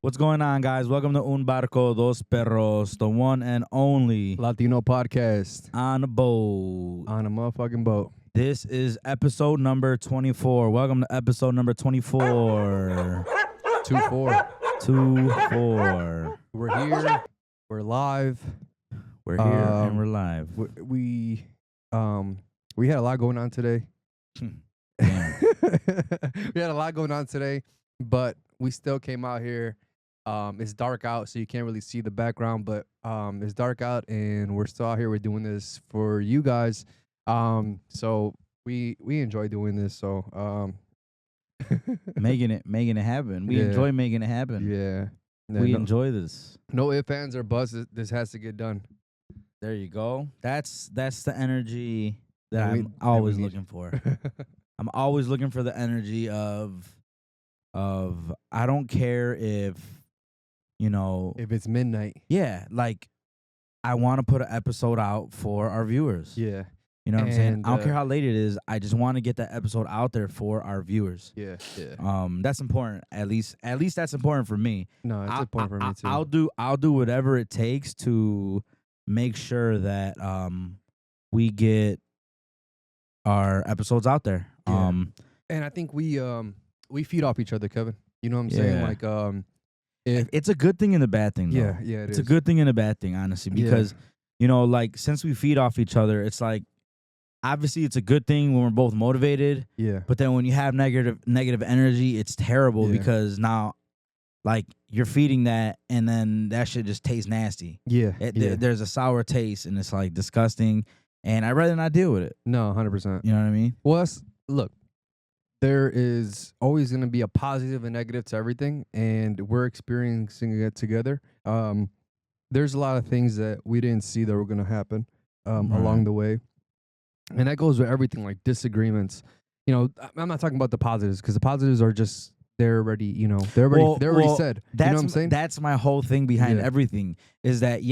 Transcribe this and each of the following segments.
What's going on, guys? Welcome to Un Barco Dos Perros, the one and only Latino podcast on a boat. on a motherfucking boat. This is episode number 24. Welcome to episode number 24. 2-4. 2-4. We're here. We're live. We're here and we're live. We had a lot going on today. Damn. We had a lot going on today, but we still came out here. It's dark out, so you can't really see the background, but it's dark out, and we're still out here. We're doing this for you guys. So we enjoy doing this. So making it happen. We enjoy making it happen. Yeah. We enjoy this. No ifs, ands, or buts. This has to get done. There you go. That's the energy that I'm always looking for. I'm always looking for the energy of I don't care if, you know, if it's midnight. Yeah, like I want to put an episode out for our viewers. Yeah. You know what I'm saying? I don't care how late it is. I just want to get that episode out there for our viewers. Yeah. Yeah. That's important. At least that's important for me. No, it's important for me too. I'll do whatever it takes to make sure that we get our episodes out there. Yeah. And I think we feed off each other, Kevin. You know what I'm saying? Like it's a good thing and a bad thing, though. Yeah, it's a good thing and a bad thing, honestly, because you know, like, since we feed off each other, it's like, obviously it's a good thing when we're both motivated. Yeah. But then when you have negative energy, it's terrible because now, like, you're feeding that, and then that shit just tastes nasty. Yeah. There's a sour taste, and it's like disgusting. And I'd rather not deal with it. No, 100%. You know what I mean? Well, look, there is always going to be a positive and negative to everything, and we're experiencing it together. There's a lot of things that we didn't see that were going to happen along the way. And that goes with everything, like disagreements. You know, I'm not talking about the positives, because the positives are just, they're already, you know, they're already said. You know what I'm saying? That's my whole thing behind everything, is that,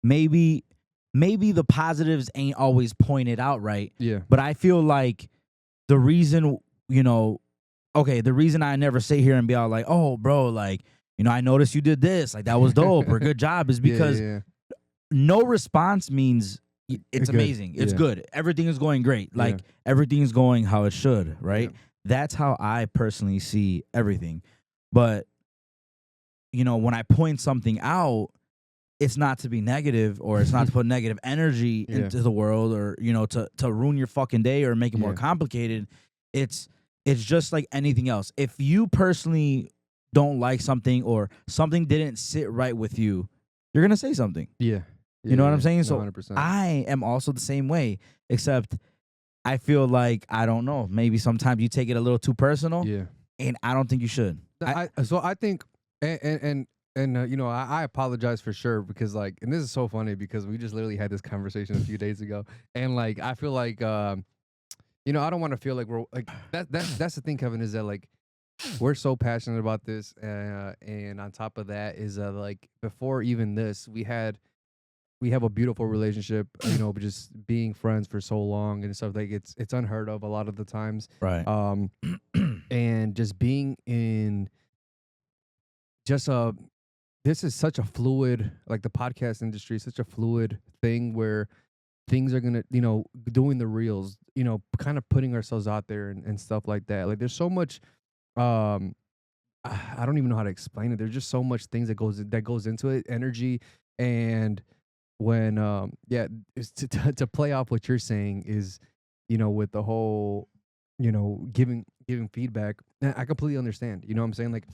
maybe the positives ain't always pointed out right. Yeah. But I feel like the reason, you know, the reason I never sit here and be all like, oh, bro, like, you know, I noticed you did this, like, that was dope, or good job, is because no response means it's amazing. It's good. Everything is going great. Like, everything is going how it should, right? Yeah. That's how I personally see everything. But, you know, when I point something out, it's not to be negative, or it's not to put negative energy into the world, or, you know, to ruin your fucking day or make it more complicated. It's just like anything else. If you personally don't like something, or something didn't sit right with you, you're going to say something. Yeah. You know what I'm saying? So 100%. I am also the same way, except I feel like, I don't know, maybe sometimes you take it a little too personal. Yeah. And I don't think you should. So I think, and you know, I apologize for sure, because, like, and this is so funny, because we just literally had this conversation a few days ago, and, like, I feel like, you know, I don't want to feel like we're like that's the thing, Kevin, is that, like, we're so passionate about this, and on top of that is like, before even this, we have a beautiful relationship, you know, just being friends for so long and stuff. Like, it's unheard of a lot of the times, right? And just being in just this is such a fluid, like, the podcast industry is such a fluid thing, where things are gonna, you know, doing the reels, you know, kind of putting ourselves out there and stuff like that. Like, there's so much, I don't even know how to explain it. There's just so much things that goes into it, energy. And when is to play off what you're saying is, you know, with the whole, you know, giving feedback, I completely understand. You know what I'm saying? Like,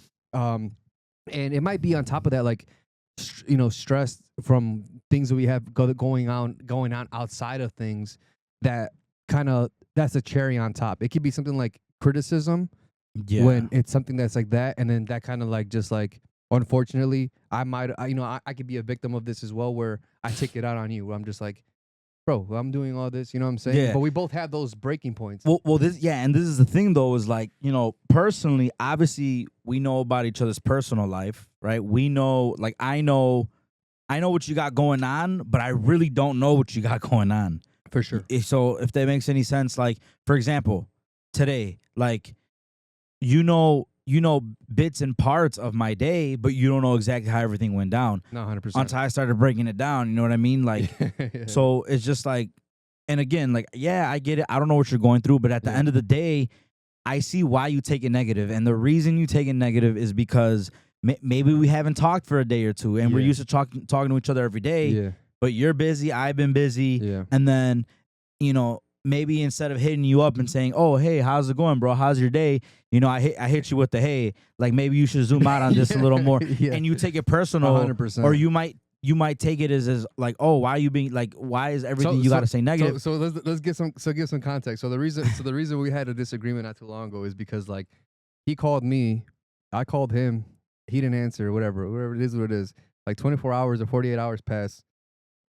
and it might be on top of that, like, you know, stress from things that we have going on outside of things, that that's a cherry on top. It could be something like criticism, when it's something that's like that, and then that kind of, like, just like, unfortunately, I could be a victim of this as well, where I take it out on you. Where I'm just like, bro, I'm doing all this, you know what I'm saying? Yeah. But we both have those breaking points. Well, and this is the thing, though, is, like, you know, personally, obviously, we know about each other's personal life, right? We know, like, I know what you got going on, but I really don't know what you got going on. For sure. So if that makes any sense, like, for example, today, like, you know bits and parts of my day, but you don't know exactly how everything went down. No, 100%. Until I started breaking it down, you know what I mean? Like, so it's just like, and again, like, yeah, I get it. I don't know what you're going through, but at the end of the day, I see why you take it negative. And the reason you take it negative is because maybe we haven't talked for a day or two, and we're used to talking to each other every day. Yeah. But you're busy, I've been busy. Yeah. And then, maybe instead of hitting you up and saying, "Oh, hey, how's it going, bro? How's your day?" I hit you with the, "Hey, like maybe you should zoom out on this a little more." And you take it personal, 100%. or you might take it as like, "Oh, why are you being like, why is everything you got to say negative?" So let's give some context. So the reason we had a disagreement not too long ago is because like he called me, I called him, he didn't answer, whatever it is, what it is. Like 24 hours or 48 hours passed.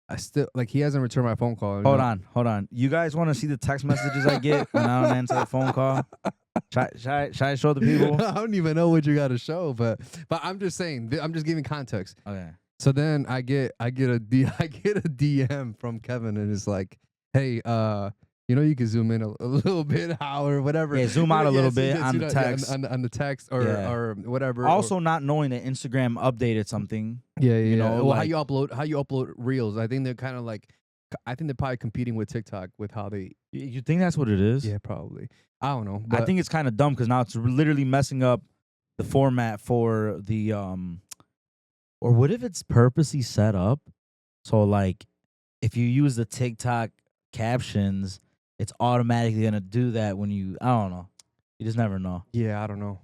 I still like he hasn't returned my phone call. Hold on. You guys want to see the text messages I get when I don't answer the phone call? Should I show the people? I don't even know what you got to show, but I'm just saying. I'm just giving context. Okay. So then I get a DM from Kevin, and it's like, "Hey, you can zoom in a little bit, or whatever. Yeah, zoom out a little bit on the text, on the text, or whatever. Also, not knowing that Instagram updated something. Yeah. Well, like, how you upload reels? I think they're kind of like, I think they're probably competing with TikTok with how they. You think that's what it is? Yeah, probably. I don't know. I think it's kind of dumb because now it's literally messing up the format for the Or what if it's purposely set up so like if you use the TikTok captions, it's automatically gonna do that when I don't know. You just never know. Yeah, I don't know.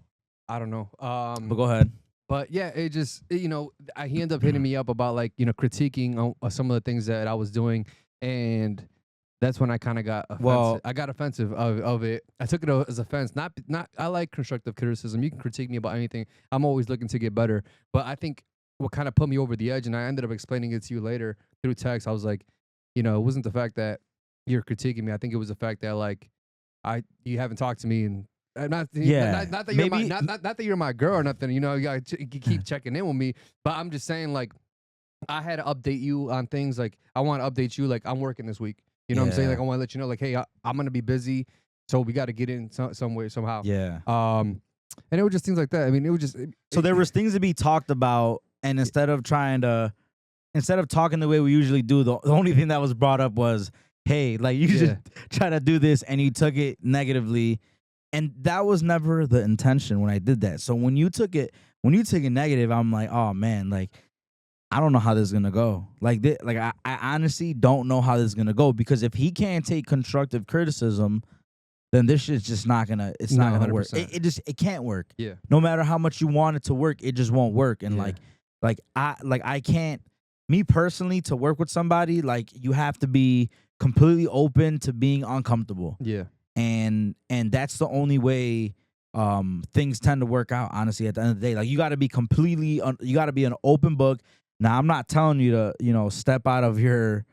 But go ahead. But yeah, it just he ended up hitting me up about like critiquing some of the things that I was doing, and that's when I kind of got offensive. Well, I got offensive of it. I took it as offense. Not. I like constructive criticism. You can critique me about anything. I'm always looking to get better. But I think what kind of put me over the edge, and I ended up explaining it to you later through text. I was like, it wasn't the fact that you're critiquing me. I think it was the fact that like you haven't talked to me and. Not that you're not that you're my girl or nothing. You gotta keep checking in with me. But I'm just saying, like, I had to update you on things. Like, I want to update you. Like, I'm working this week. You know what I'm saying? Like, I want to let you know, like, hey, I'm gonna be busy, so we got to get in some way somehow. Yeah. And it was just things like that. I mean, it was just. So there was things to be talked about, and instead of talking the way we usually do, the only thing that was brought up was, hey, like you should try to do this, and you took it negatively. And that was never the intention when I did that. So when you took it negative, I'm like, oh man, like I don't know how this is gonna go. Like I honestly don't know how this is gonna go, because if he can't take constructive criticism, then this shit's just not gonna. It's not gonna 100%. Work. It can't work. Yeah. No matter how much you want it to work, it just won't work. And I can't. Me personally, to work with somebody, like you have to be completely open to being uncomfortable. Yeah. And that's the only way things tend to work out, honestly, at the end of the day. Like you got to be you got to be an open book. Now, I'm not telling you to step out of your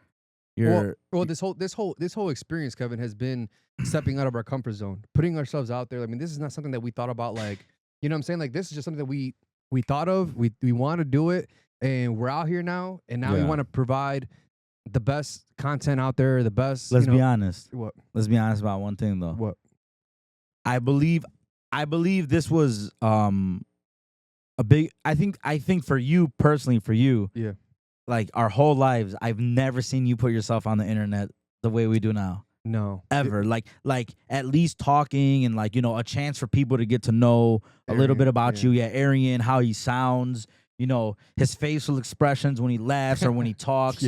well, this whole experience, Kevin, has been stepping out of our comfort zone, putting ourselves out there. I mean, this is not something that we thought about, like, you know what I'm saying? Like, this is just something that we thought of. We want to do it, and we're out here now, and now we want to provide the best content out there, the best. Let's be honest. What? Let's be honest about one thing, though. What? I believe this was a big. I think for you personally, yeah, like our whole lives, I've never seen you put yourself on the internet the way we do now. No, ever. Like at least talking and like a chance for people to get to know a little bit about you. Yeah, Arian, how he sounds. His facial expressions when he laughs or when he talks,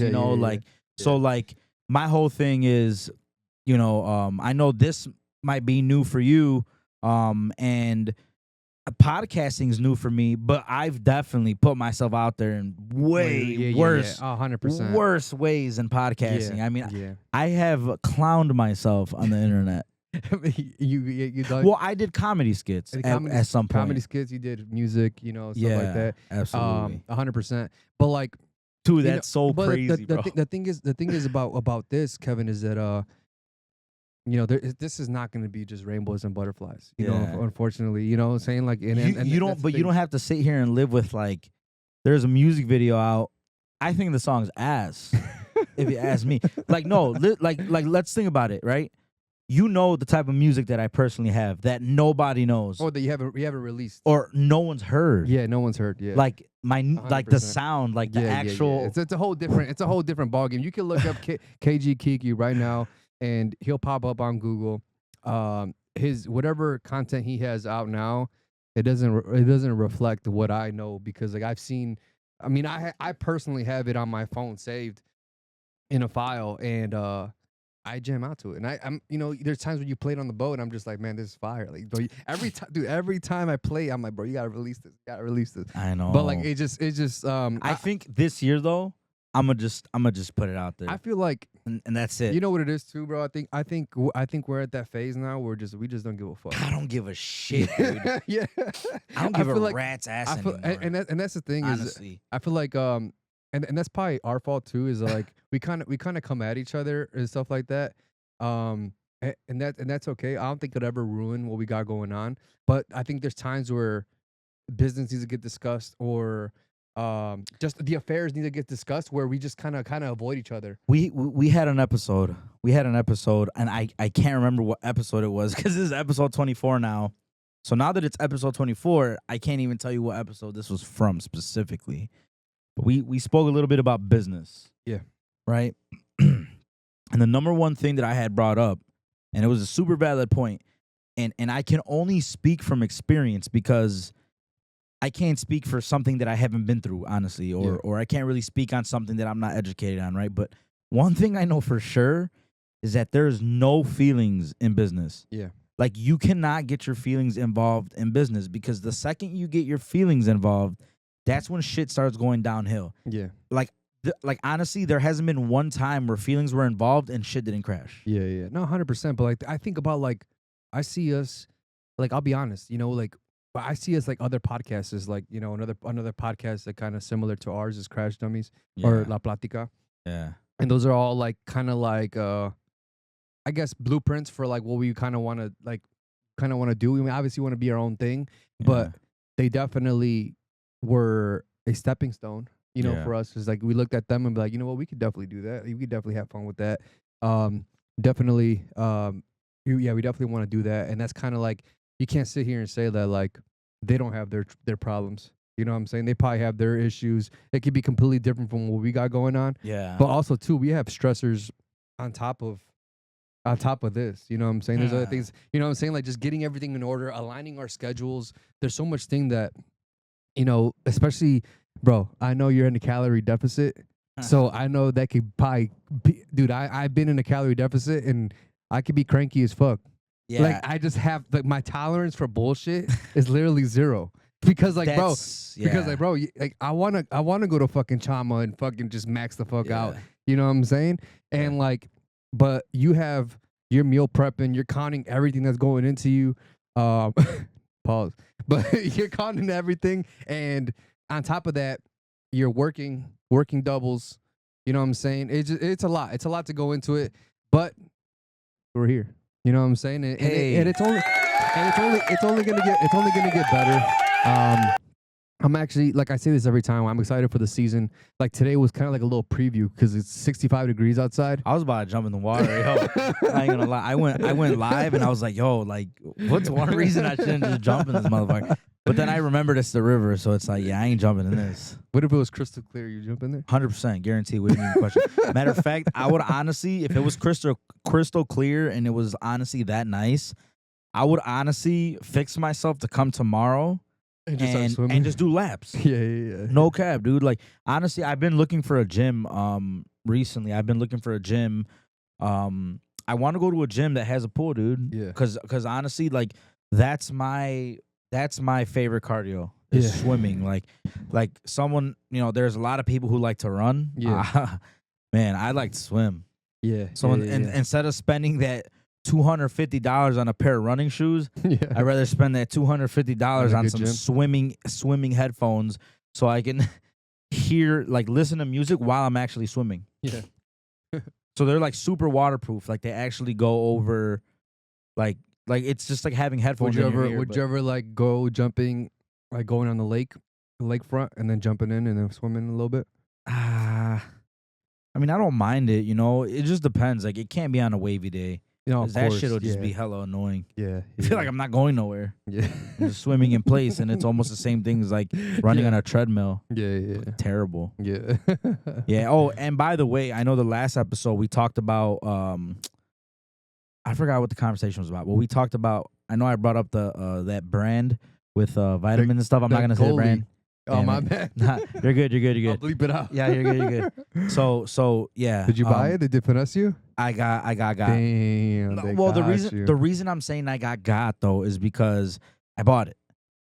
So like my whole thing is, I know this might be new for you, and podcasting is new for me, but I've definitely put myself out there in way worse, 100% worse ways than podcasting. I mean, I have clowned myself on the internet. you done? Well, I did comedy skits at some point. Comedy skits, you did music, stuff like that. Absolutely, 100%. But like, dude, that's so crazy, bro. The thing is about this, Kevin, is that this is not going to be just rainbows and butterflies. You know, unfortunately, you know what I'm saying? Like, you don't have to sit here and live with like, there's a music video out. I think the song's ass. If you ask me, like, no, like let's think about it, right? you know the type of music that I personally have that nobody knows. Or that you haven't released. Or no one's heard. Yeah, no one's heard. Yeah. Like like the 100%. sound, like the actual. Yeah. It's a whole different ballgame. You can look up KG Kiki right now, and he'll pop up on Google. His whatever content he has out now, it doesn't reflect what I know, because like I've seen. I mean, I personally have it on my phone saved in a file, and I jam out to it. And I'm there's times when you play it on the boat and I'm just like, man, this is fire. Like, bro, every time I play, I'm like, bro, you gotta release this. You gotta release this. I know. But like it just I think this year though, I'm gonna just put it out there. I feel like and that's it. You know what it is too, bro? I think we're at that phase now where we just don't give a fuck. I don't give a shit, dude. Yeah. I don't give a rat's ass anymore. And that's the thing, honestly. is I feel like and that's probably our fault too, is like we kind of come at each other and stuff like that. And that's okay. I don't think it'll ever ruin what we got going on. But I think there's times where business needs to get discussed, or just the affairs need to get discussed, where we just kind of avoid each other. We had an episode. And I can't remember what episode it was, because this is episode 24 now. So now that it's episode 24, I can't even tell you what episode this was from specifically. But we spoke a little bit about business. Yeah. Right? And the number one thing that I had brought up, and it was a super valid point, and I can only speak from experience, because I can't speak for something that I haven't been through, honestly, or I can't really speak on something that I'm not educated on, right? But one thing I know for sure is that there's no feelings in business. Yeah. Like, you cannot get your feelings involved in business, because the second you get your feelings involved, that's when shit starts going downhill. Yeah. Like honestly, there hasn't been one time where feelings were involved and shit didn't crash. Yeah. No, 100%. But like, I think about, like, I see us, like, I'll be honest, like, but I see us like other podcasts, like, another podcast that kind of similar to ours is Crash Dummies or La Plática. Yeah. And those are all like kind of like I guess blueprints for like what we kind of want to do. We obviously want to be our own thing, but they definitely were a stepping stone, for us. It's like we looked at them and be like, you know what, we could definitely do that. We could definitely have fun with that. Definitely, we definitely want to do that. And that's kind of like, you can't sit here and say that like they don't have their problems. You know what I'm saying? They probably have their issues. It could be completely different from what we got going on. Yeah. But also too, we have stressors on top of this. You know what I'm saying? There's other things, you know what I'm saying? Like just getting everything in order, aligning our schedules. There's so much thing that, especially, bro, I know you're in a calorie deficit. So I know that could probably be, dude, I've been in a calorie deficit and I could be cranky as fuck. Yeah. Like I just have like my tolerance for bullshit is literally zero. Because like bro, like I wanna go to fucking Chama and fucking just max the fuck out. You know what I'm saying? And like, but you have your meal prepping, you're counting everything that's going into you. Pause. But you're counting everything, and on top of that, you're working doubles. You know what I'm saying? It's a lot. It's a lot to go into it, but we're here. You know what I'm saying? And it's only gonna get better. I'm actually, like I say this every time, I'm excited for the season. Like today was kind of like a little preview because it's 65 degrees outside. I was about to jump in the water. Yo, I ain't gonna lie. I went live and I was like, yo, like, what's one reason I shouldn't just jump in this motherfucker? But then I remembered it's the river, so it's like, yeah, I ain't jumping in this. What if it was crystal clear? You jump in there? 100%, guarantee. Wouldn't even question. Matter of fact, I would honestly, if it was crystal clear and it was honestly that nice, I would honestly fix myself to come tomorrow and just do laps. Yeah. No cap, dude. Like honestly, I've been looking for a gym. Recently, I've been looking for a gym. I want to go to a gym that has a pool, dude. Yeah. Cause honestly, like that's my favorite cardio. Is swimming. Like someone, there's a lot of people who like to run. Yeah. Man, I like to swim. Yeah. So instead of spending that $250 on a pair of running shoes, I'd rather spend that $250 on some swimming headphones so I can listen to music while I'm actually swimming. Yeah. So they're like super waterproof. Like they actually go over like it's just like having headphones. Would you ever like go jumping, like going on the lakefront and then jumping in and then swimming a little bit? I mean, I don't mind it, It just depends. Like it can't be on a wavy day. No, 'Cause of that course. shit'll just be Yeah. hella annoying. Yeah. I feel like I'm not going nowhere. Yeah. I'm just swimming in place, and it's almost the same thing as like running on a treadmill. Yeah. Terrible. Yeah. Yeah. Oh, and by the way, I know the last episode we talked about. I forgot what the conversation was about. Well, we talked about. I know I brought up the that brand with vitamins and stuff. I'm not gonna say the brand. Oh, my it. bad. Nah, you're good. You're good. You're I'll good. bleep it out. Yeah, you're good. You're good. So yeah. Did you buy it? Did they finesse you? I got. Damn. No, they well, the got you. reason I'm saying I got though is because I bought it,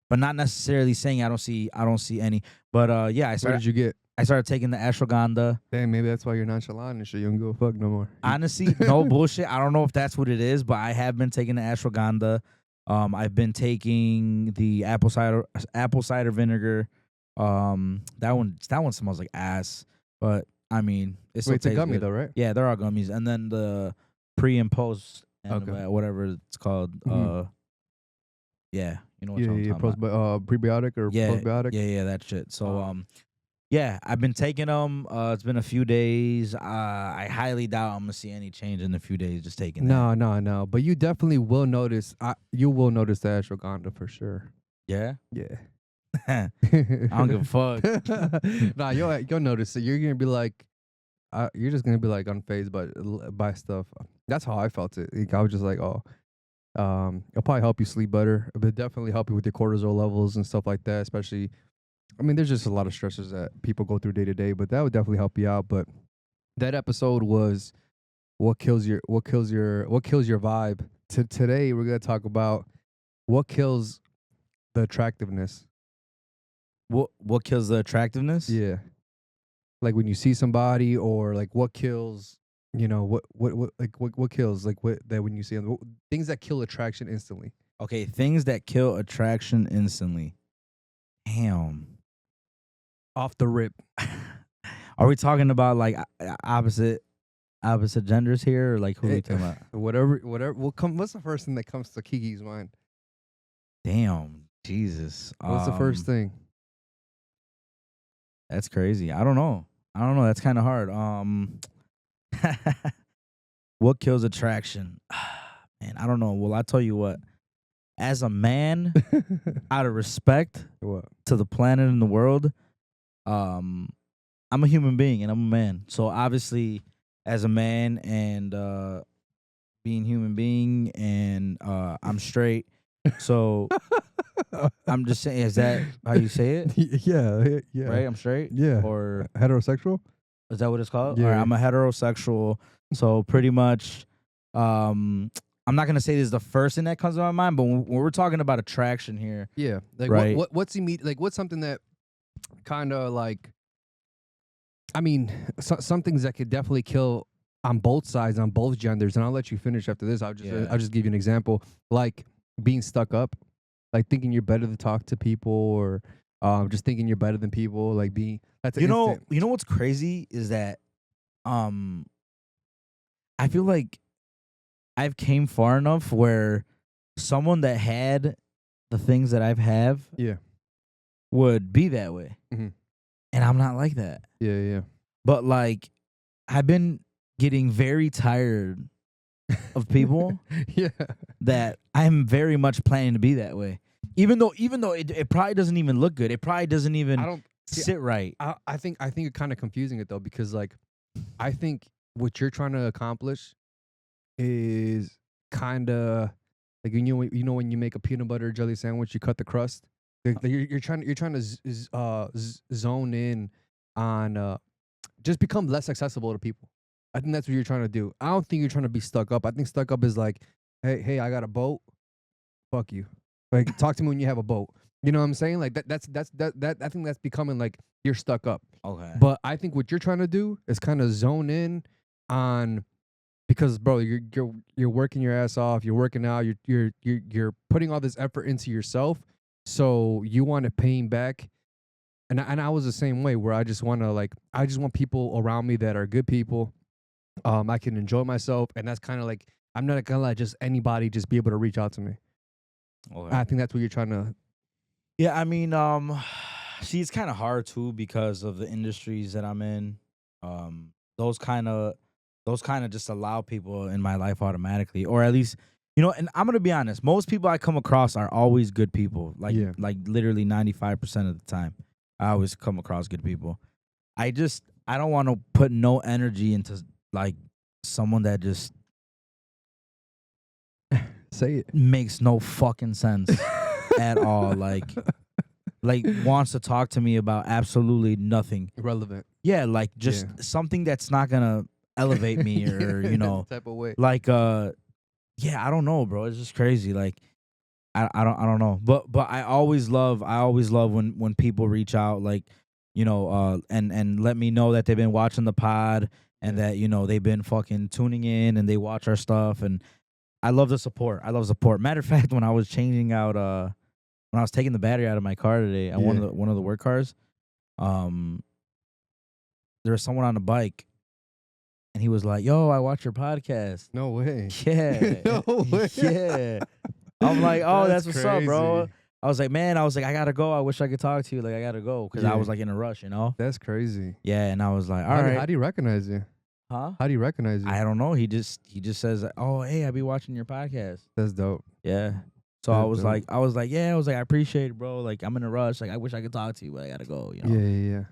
but not necessarily saying I don't see any. But yeah, What did you get? I started taking the ashwagandha. Damn, maybe that's why you're nonchalant and shit. You don't give a fuck no more. Honestly, no bullshit. I don't know if that's what it is, but I have been taking the ashwagandha. I've been taking the apple cider vinegar. That one smells like ass, but I mean, it's Wait, it's a gummy though, right? Yeah, they're all gummies, and then the pre and post and Okay. whatever it's called. Mhm. Yeah, you know what I'm talking about. Prebiotic or postbiotic. Yeah, that shit. So yeah, I've been taking them. It's been a few days. I highly doubt I'm gonna see any change in a few days just taking that. No. But you definitely will notice. You will notice the ashwagandha for sure. Yeah. Yeah. I don't give a fuck. Nah, you'll notice it. You're gonna be like, you're just gonna be like unfazed by stuff. That's how I felt it. Like, I was just like, oh, it'll probably help you sleep better. But definitely help you with your cortisol levels and stuff like that. Especially, I mean, there's just a lot of stressors that people go through day to day. But that would definitely help you out. But that episode was what kills your vibe. Today we're gonna talk about what kills the attractiveness. What kills the attractiveness? Yeah. Like when you see somebody, or like what kills, what kills, like what that when you see them, things that kill attraction instantly. Okay, things that kill attraction instantly. Damn. Off the rip. Are we talking about like opposite genders here, or like who are we talking about? Whatever will come. What's the first thing that comes to Kiki's mind? Damn, Jesus. What's the first thing? That's crazy. I don't know. That's kind of hard. What kills attraction? Man, I don't know. Well, I tell you what. As a man, out of respect What? to the planet and the world, I'm a human being and I'm a man. So obviously, as a man and being human being and I'm straight. So I'm just saying, is that how you say it? Yeah. Right? I'm straight? Yeah. Or heterosexual? is that what it's called? Yeah. Or I'm a heterosexual. So pretty much, I'm not gonna say this is the first thing that comes to my mind, but when we're talking about attraction here, Yeah. Like right. what's immediate? Like what's something that kind of like, I mean, some things that could definitely kill on both sides, on both genders. And I'll let you finish after this. I'll just give you an example, like being stuck up, like thinking you're better to talk to people, or just thinking you're better than people. Like being that's you know what's crazy is that I feel like I've came far enough where someone that had the things that I've have would be that way. Mm-hmm. And I'm not like that. Yeah. But like I've been getting very tired of people that I'm very much planning to be that way. Even though it probably doesn't even look good. It probably doesn't even sit right. I think you're kind of confusing it though, because like I think what you're trying to accomplish is kind of like you know when you make a peanut butter jelly sandwich, you cut the crust. Like you're trying to zone in on just become less accessible to people. I think that's what you're trying to do. I don't think you're trying to be stuck up. I think stuck up is like, hey, I got a boat. Fuck you. Like talk to me when you have a boat. You know what I'm saying? Like that's I think that's becoming like you're stuck up. Okay. But I think what you're trying to do is kind of zone in on, because bro, you're working your ass off. You're working out. You're putting all this effort into yourself. So you want to pay back. And I was the same way, where I just want people around me that are good people. I can enjoy myself, and that's kind of like, I'm not gonna let just anybody just be able to reach out to me. Okay. I think that's what you're trying to. Yeah, I mean, see, it's kind of hard too because of the industries that I'm in. Those kind of those kind of just allow people in my life automatically, or at least, and I'm gonna be honest, most people I come across are always good people, like literally 95% of the time. I always come across good people. I don't want to put no energy into like someone that just Say it. makes no fucking sense at all. Like wants to talk to me about absolutely nothing Relevant. Yeah, like just something that's not gonna elevate me or type of way. Like yeah, I don't know, bro. It's just crazy. Like I don't know. But I always love when people reach out, like, and let me know that they've been watching the pod and that, they've been fucking tuning in and they watch our stuff, and I love the support. Matter of fact, when I was changing out when I was taking the battery out of my car today at one of the work cars, there was someone on the bike and he was like, "Yo, I watch your podcast." No way. Yeah. No way. Yeah. I'm like, "Oh, that's what's up, bro." crazy. I was like, I gotta go. I wish I could talk to you. Like, I gotta go because I was like in a rush, That's crazy. Yeah, and I was like, all right. How do you recognize you? Huh? How do you recognize you? I don't know. He just says, "Oh, hey, I be watching your podcast." That's dope. Yeah. So That's I was dope. like, I appreciate it, bro. Like, I'm in a rush. Like, I wish I could talk to you, but I gotta go. Yeah.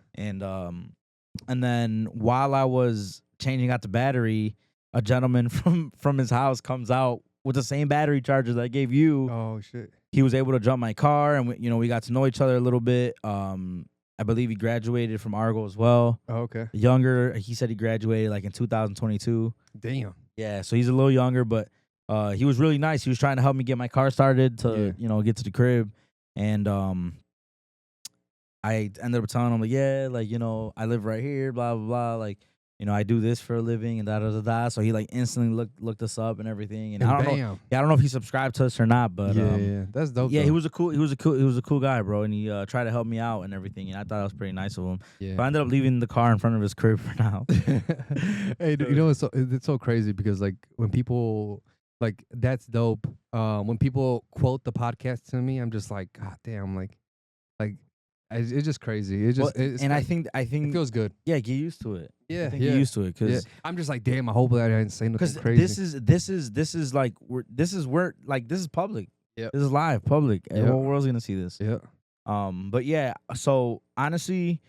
And then while I was changing out the battery, a gentleman from his house comes out with the same battery charger that I gave you. Oh shit. He was able to jump my car, and we got to know each other a little bit. I believe he graduated from Argo as well. Oh, okay. Younger, he said he graduated like in 2022. Damn. Yeah, so he's a little younger, but he was really nice. He was trying to help me get my car started to get to the crib, and I ended up telling him like, yeah, like, I live right here, blah blah blah, like, I do this for a living and da da da da. So he like instantly looked us up and everything, and I don't know if he subscribed to us or not, but that's dope. Yeah, though. he was a cool guy, bro, and he tried to help me out and everything, and I thought it was pretty nice of him. Yeah. But I ended up leaving the car in front of his crib for now. Hey, it's so crazy because like when people like that's dope. When people quote the podcast to me, I'm just like, God damn, like it's just crazy. It's just I think it feels good. Yeah, get used to it. Yeah, get used to it because I'm just like, damn. I hope that I didn't say nothing crazy. this is like this is public. Yeah, this is live, public. The whole world's gonna see this. Yeah. But yeah. So honestly,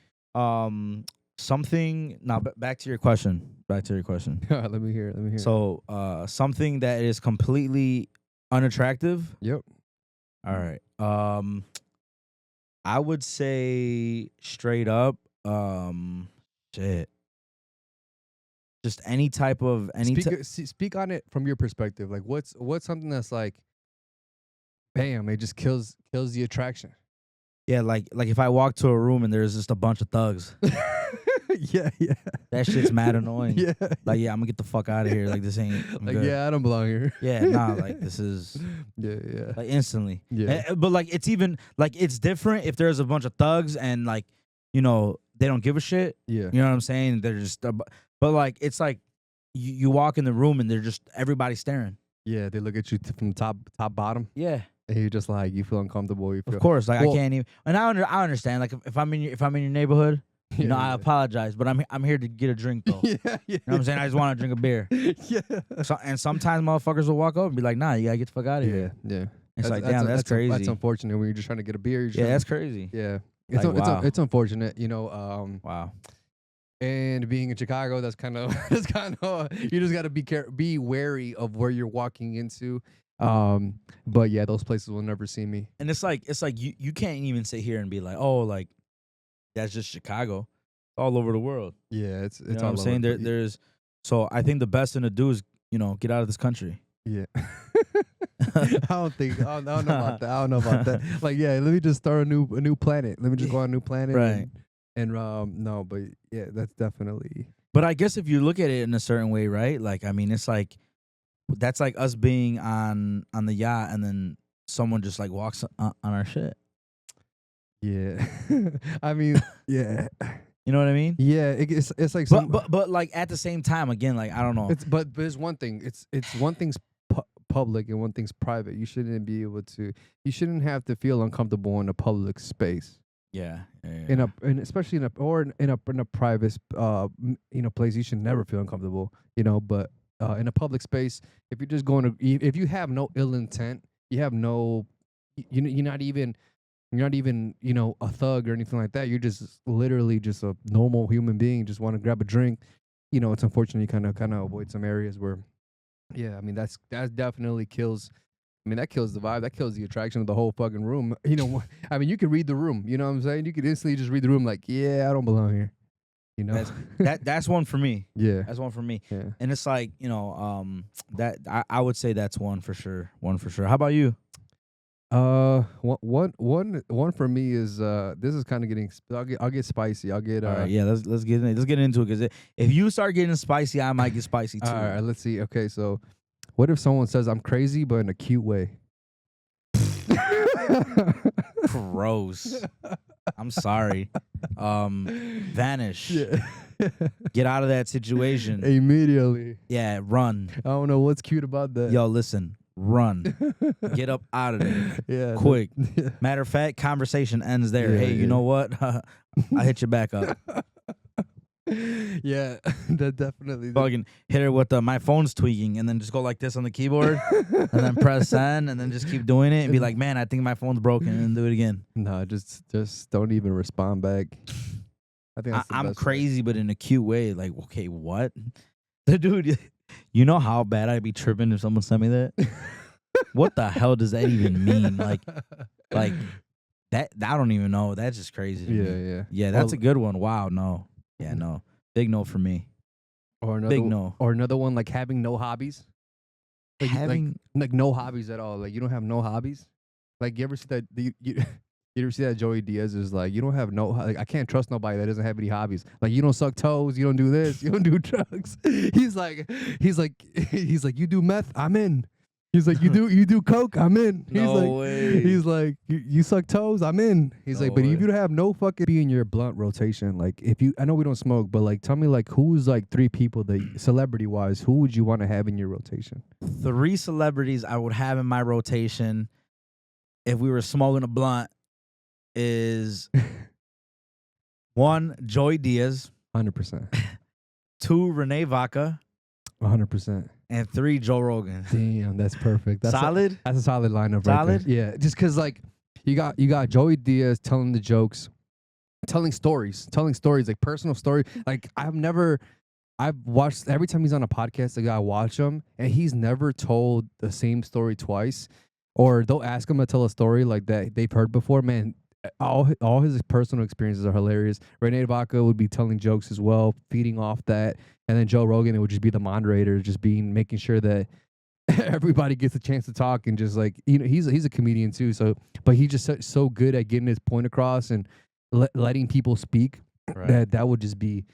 something. Now back to your question. Let me hear it. So something that is completely unattractive. Yep. All right. I would say straight up, shit. Just any type of Speak on it from your perspective. Like, what's something that's like, bam, it just kills the attraction. Yeah, like if I walk to a room and there's just a bunch of thugs. yeah. That shit's mad annoying. Yeah. Like, I'm gonna get the fuck out of here. Like, this ain't. I'm like, good. I don't belong here. Yeah, nah, like this is. Yeah. Like instantly. Yeah. But like it's even like it's different if there's a bunch of thugs and like they don't give a shit. Yeah. You know what I'm saying? They're just. But like it's like you walk in the room and they're just everybody's staring. Yeah, they look at you from top bottom. Yeah. And you're just like, you feel uncomfortable. Of course, like I can't even. And I understand. Like if I'm in your neighborhood, I apologize, but I'm here to get a drink though. Yeah. You know what I'm saying? I just want to drink a beer. Yeah. And sometimes motherfuckers will walk up and be like, "Nah, you gotta get the fuck out of here." Yeah. It's like, damn, that's crazy. That's unfortunate when you're just trying to get a beer. That's crazy. Yeah. It's unfortunate, Wow. And being in Chicago, that's kind of you just got to be wary of where you're walking into. But yeah, those places will never see me. And it's like you can't even sit here and be like, oh, like that's just Chicago. It's all over the world. Yeah, it's you know all what I'm saying. There's so I think the best thing to do is get out of this country. Yeah. I don't know about that. Like, yeah, let me just start a new planet. Let me just go on a new planet. Right. And no, but yeah, that's definitely. But I guess if you look at it in a certain way, right? Like, I mean, it's like that's like us being on the yacht and then someone just like walks on our shit. Yeah. I mean, yeah. You know what I mean? Yeah, it's like but like at the same time, again, like I don't know. But there's one thing. It's one thing's public and one thing's private. You shouldn't have to feel uncomfortable in a public space. Yeah. And especially in a private place, you should never feel uncomfortable, but in a public space, if you're just going to if you have no ill intent, you have no you're not even a thug or anything like that. You're just literally just a normal human being, just want to grab a drink. It's unfortunate you kind of avoid some areas where, yeah, I mean that definitely kills. I mean, that kills the vibe. That kills the attraction of the whole fucking room. I mean, you can read the room. You know what I'm saying? You could instantly just read the room like, yeah, I don't belong here. That's one for me. Yeah. That's one for me. Yeah. And it's like, that I would say that's one for sure. One for sure. How about you? One for me is this is kind of getting. I'll get spicy. I'll get. All right, yeah, let's get into it, because if you start getting spicy, I might get spicy too. All right, let's see. Okay, so what if someone says I'm crazy but in a cute way? Gross. I'm sorry. Vanish. Yeah. Get out of that situation Immediately. Yeah, run. I don't know what's cute about that. Yo, listen. Run. Get up out of there. Yeah. Quick. Matter of fact, conversation ends there. Yeah, hey, you know what? I hit you back up. Yeah, that definitely. Fucking hit her with my phone's tweaking, and then just go like this on the keyboard, and then press send, and then just keep doing it, and be like, man, I think my phone's broken, and then do it again. No, just don't even respond back. I think I'm crazy, but in a cute way. Like, okay, what? Dude, you know how bad I'd be tripping if someone sent me that? What the hell does that even mean? Like that? I don't even know. That's just crazy. To me. Yeah. That's a good one. Wow, no. Yeah, no. Big no for me. Or another big no. Or another one, like having no hobbies. Like, having like no hobbies at all. Like you don't have no hobbies. Like you ever see that? You ever see that Joey Diaz is like, you don't have no, like, I can't trust nobody that doesn't have any hobbies. Like you don't suck toes, you don't do this, you don't do drugs. He's like, you do meth, I'm in. He's like, you do coke, I'm in. He's like, you suck toes, I'm in. He's like, but if you don't have no fucking be in your blunt rotation, like I know we don't smoke, but like tell me like who's like 3 people that celebrity wise, who would you want to have in your rotation? 3 celebrities I would have in my rotation if we were smoking a blunt is 1, Joey Diaz. 100%. 2, Renee Vaca. 100%. And 3, Joe Rogan. Damn, that's perfect. That's solid? That's a solid lineup. Solid? Right there. Yeah, just because like you got Joey Diaz telling the jokes, telling stories, like personal story. Like I've watched every time he's on a podcast, like I watch him, and he's never told the same story twice. Or they'll ask him to tell a story like that they've heard before. Man, all his personal experiences are hilarious. Renee Vaca would be telling jokes as well, feeding off that. And then Joe Rogan, it would just be the moderator, just making sure that everybody gets a chance to talk, and just like, he's a comedian too. So, but he's just so good at getting his point across and letting people speak. Right. That would just be,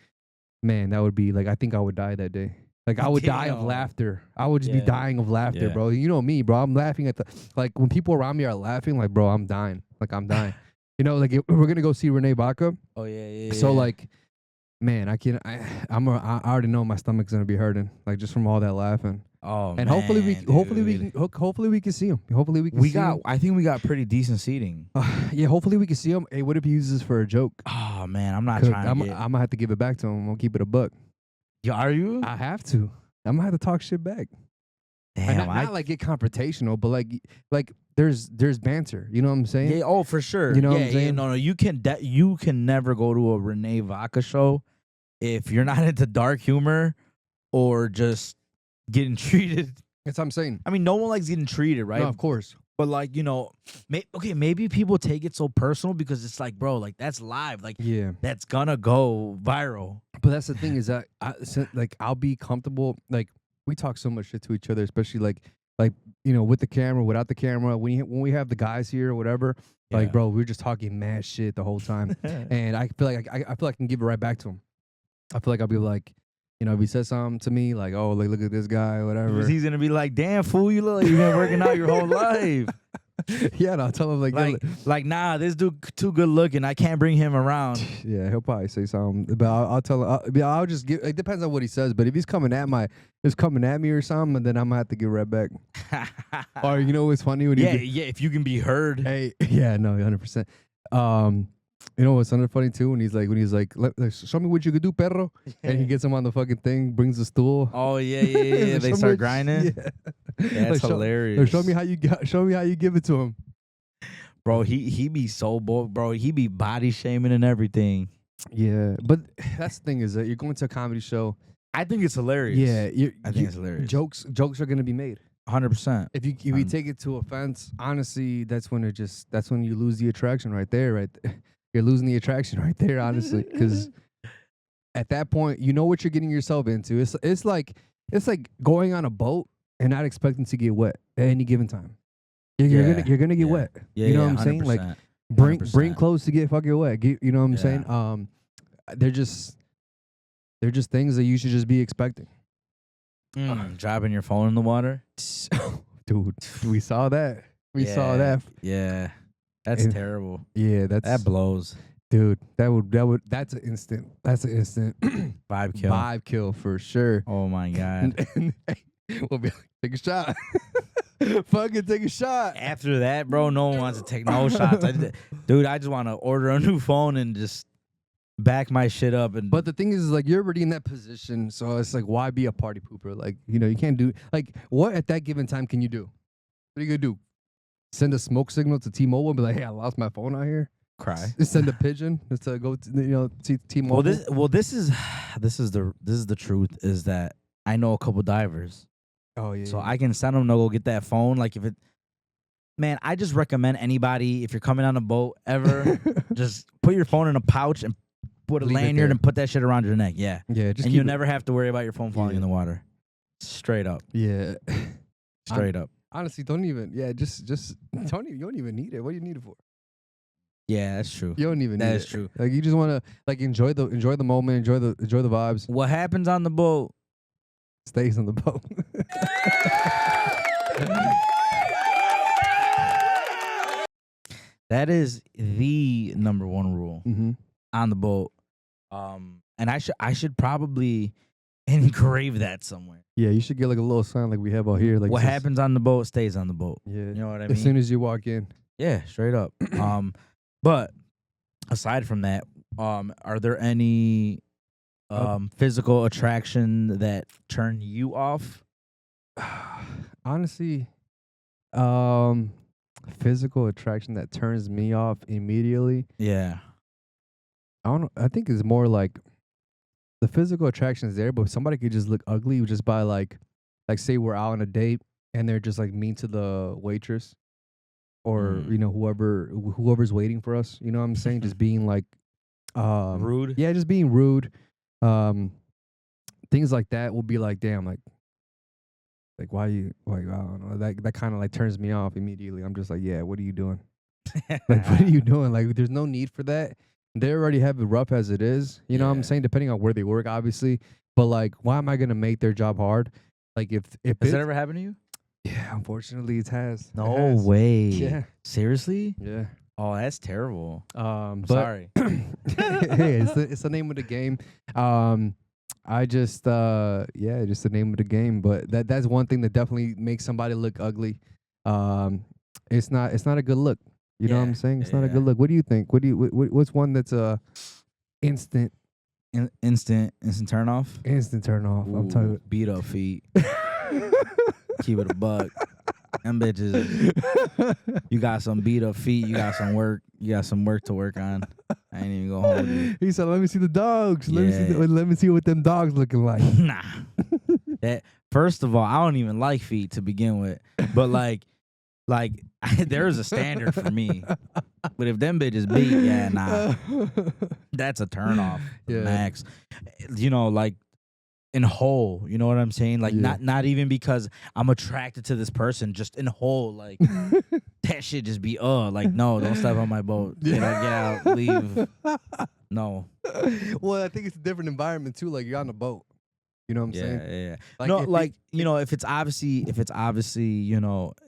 man, that would be like, I think I would die that day. Like I would die of laughter. I would just be dying of laughter, bro. You know me, bro. I'm laughing at like when people around me are laughing, like, bro, I'm dying. Like I'm dying. Like we're gonna go see Renee Vaca. Oh yeah. So like, man, I already know my stomach's gonna be hurting, like just from all that laughing. Oh, and man, hopefully we can see him. Hopefully we can. I think we got pretty decent seating. Yeah, hopefully we can see him. Hey, what if he uses this for a joke? Oh man, I'm not trying. I'm gonna have to give it back to him. I'm gonna keep it a buck. Yeah, are you? I have to. I'm gonna have to talk shit back. Damn, not like get confrontational, but like there's banter. You know what I'm saying? Yeah. Oh, for sure. You know what I'm saying? No. You can never go to a Renee Vaca show if you're not into dark humor or just getting treated. That's what I'm saying. I mean, no one likes getting treated, right? No, of course. But like, maybe people take it so personal because it's like, bro, like that's live, like that's gonna go viral. But that's the thing is that I'll be comfortable. Like we talk so much shit to each other, especially like with the camera, without the camera. When we have the guys here or whatever, like bro, we're just talking mad shit the whole time, and I feel like I can give it right back to him. I feel like I'll be like, if he says something to me, like, oh, like, look at this guy, or whatever. He's going to be like, damn, fool, you look like you've been working out your whole life. Yeah, and I'll tell him, like, nah, this dude too good looking. I can't bring him around. Yeah, he'll probably say something. But I'll tell him. I'll just give, it depends on what he says. But if he's coming at me or something, then I'm going to have to give right back. Or, what's funny? When if you can be heard. Hey, yeah, no, 100%. You know what's something funny too? When he's like, show me what you could do, perro, and he gets him on the fucking thing, brings the stool. Oh yeah. They start grinding. Yeah, That's hilarious. Show me how you give it to him, bro. He be so bold, bro. He be body shaming and everything. Yeah, but that's the thing is that you're going to a comedy show. I think it's hilarious. Yeah, I think it's hilarious. Jokes are gonna be made. 100%. If you take it to offense, honestly, that's when you lose the attraction right there. Right, you're losing the attraction right there, honestly, because at that point, you know what you're getting yourself into. It's like going on a boat and not expecting to get wet at any given time. You're gonna get wet. Yeah, you know what I'm saying? Like bring clothes to get fucking wet. You know what I'm saying? They're just things that you should just be expecting. Dropping your phone in the water, dude. We saw that. We saw that. Yeah, that's terrible. Yeah, that blows, dude. That's an instant. That's an instant vibe kill. Vibe kill for sure. Oh my god. and we'll be like, take a shot. Fucking take a shot. After that, bro, no one wants to take no shots. Dude, I just want to order a new phone and just back my shit up. But the thing is, like, you're already in that position, so it's like, why be a party pooper? Like, you can't do, like, what at that given time can you do? What are you gonna do? Send a smoke signal to T-Mobile and be like, hey, I lost my phone out here. Cry. Just send a pigeon just to go to, see T-Mobile. This is the truth is that I know a couple divers. Oh yeah. So I can send them to go get that phone. Like if it, man, I just recommend anybody, if you're coming on a boat ever, just put your phone in a pouch and put a lanyard and put that shit around your neck. Yeah. Yeah. And you'll never have to worry about your phone falling in the water. Straight up. Yeah. Straight up. Honestly, don't even. Yeah, just don't even. You don't even need it. What do you need it for? Yeah, that's true. You don't even. That is true. Like you just want to like enjoy the moment, enjoy the vibes. What happens on the boat stays on the boat. That is the number one rule on the boat. And I should probably engrave that somewhere. Yeah, you should get like a little sign like we have out here. Like what happens on the boat stays on the boat. Yeah, you know what I mean. As soon as you walk in. Yeah, straight up. But aside from that, are there any physical attraction that turn you off? Honestly, physical attraction that turns me off immediately. Yeah. I don't know. I think it's more like the physical attraction is there, but somebody could just look ugly just by like say we're out on a date and they're just like mean to the waitress or whoever's waiting for us. You know what I'm saying? Just being like rude. Yeah, just being rude. Things like that will be like, damn, like why you like I don't know. That kind of like turns me off immediately. I'm just like, yeah, what are you doing? Like, what are you doing? Like, there's no need for that. They already have it rough as it is. You know what I'm saying? Depending on where they work, obviously. But like, why am I gonna make their job hard? Like, if has that ever happened to you? Yeah, unfortunately, it has. No way. Yeah. Seriously? Yeah. Oh, that's terrible. But sorry. Hey, it's the name of the game. I just just the name of the game. But that's one thing that definitely makes somebody look ugly. It's not a good look. You know what I'm saying? It's not a good look. What do you think? What's one that's instant turn off? Instant turn off. Ooh, I'm talking beat up feet. Keep it a buck. Them bitches. You got some beat up feet. You got some work. You got some work to work on. I ain't even gonna hold you. He said, "Let me see the dogs. Let me see what them dogs looking like." Nah. That first of all, I don't even like feet to begin with. But like there's a standard for me. But if them bitches beat, yeah, nah. That's a turn off. Max. You know, like in whole, you know what I'm saying? Like not even because I'm attracted to this person, just in whole, like that shit just be like no, don't step on my boat. Get out, leave. No. Well, I think it's a different environment too. Like you're on a boat. You know what I'm saying? Yeah. Like, no, like if it's obviously,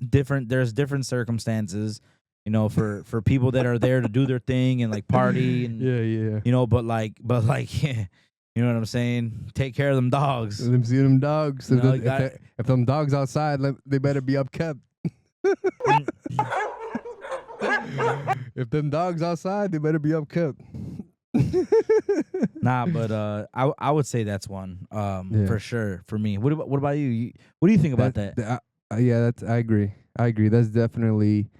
different. There's different circumstances. For people that are there to do their thing and like party and but like you know what I'm saying? Take care of them dogs. Let them see them dogs. If them dogs outside, they better be upkept. If them dogs outside, they better be upkept. Nah, but I would say that's one for sure for me. What about you? What do you think about that? Yeah, I agree. That's definitely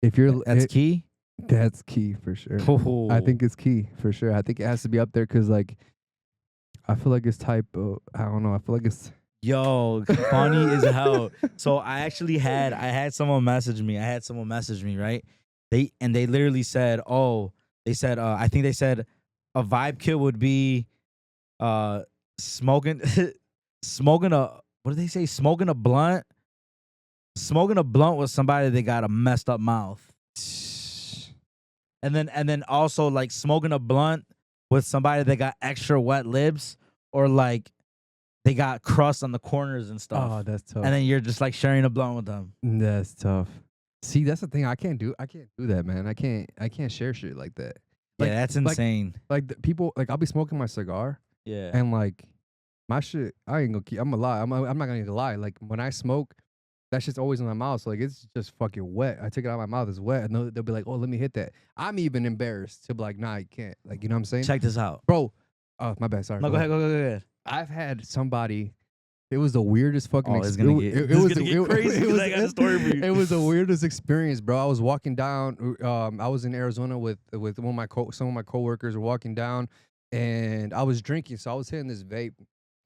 That's key. That's key for sure. Oh. I think it's key for sure. I think it has to be up there because like I feel like it's type of I don't know. I feel like it's funny as hell. So I had someone message me. Right? They literally said, I think they said a vibe kill would be smoking smoking a what did they say? Smoking a blunt with somebody that got a messed up mouth. And then also like smoking a blunt with somebody that got extra wet lips or like they got crust on the corners and stuff. Oh, that's tough. And then you're just like sharing a blunt with them. That's tough. See, that's the thing. I can't do that, man. I can't share shit like that. Like, yeah, that's insane. Like the people, like I'll be smoking my cigar. Yeah. And like my shit, I ain't gonna keep. I'm gonna lie. I'm not gonna lie. Like when I smoke, that shit's always in my mouth. So like it's just fucking wet. I take it out of my mouth. It's wet, and they'll be like, "Oh, let me hit that." I'm even embarrassed to be like, "Nah, you can't." Like you know what I'm saying? Check this out, bro. Oh, my bad. Sorry. No, go ahead. I've had somebody. It was the weirdest fucking. It was gonna get crazy. I got a story for you. It was the weirdest experience, bro. I was walking down. I was in Arizona with some of my coworkers were walking down, and I was drinking, so I was hitting this vape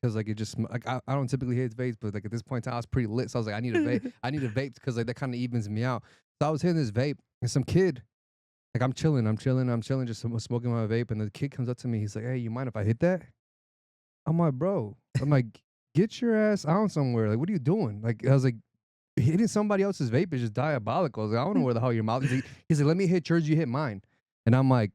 because like it just like I don't typically hit vapes, but like at this point in time, I was pretty lit, so I was like, I need a vape. I need a vape because like that kind of evens me out. So I was hitting this vape, and some kid, like I'm chilling, just smoking my vape, and the kid comes up to me. He's like, "Hey, you mind if I hit that?" I'm like, "Bro," I'm like, "Get your ass out somewhere. Like, what are you doing?" Like, I was like, hitting somebody else's vape is just diabolical. I was like, I don't know where the hell your mouth is. He's like, "Let me hit yours, you hit mine." And I'm like,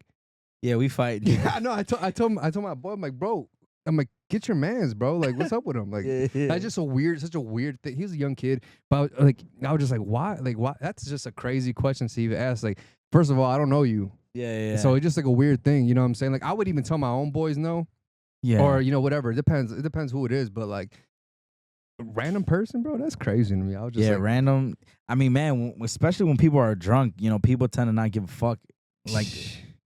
"Yeah, we fight." Yeah, I know. I told my boy, I'm like, "Bro," I'm like, "Get your mans, bro. Like, what's up with him?" Like, that's just such a weird thing. He was a young kid, but like, I was just like, why? Like, why? That's just a crazy question to even ask. Like, first of all, I don't know you. Yeah. So it's just like a weird thing. You know what I'm saying? Like, I would even tell my own boys no. Yeah. Or, you know, whatever. It depends who it is. But, like, a random person, bro, that's crazy to me. I was just random. I mean, man, especially when people are drunk, you know, people tend to not give a fuck, like,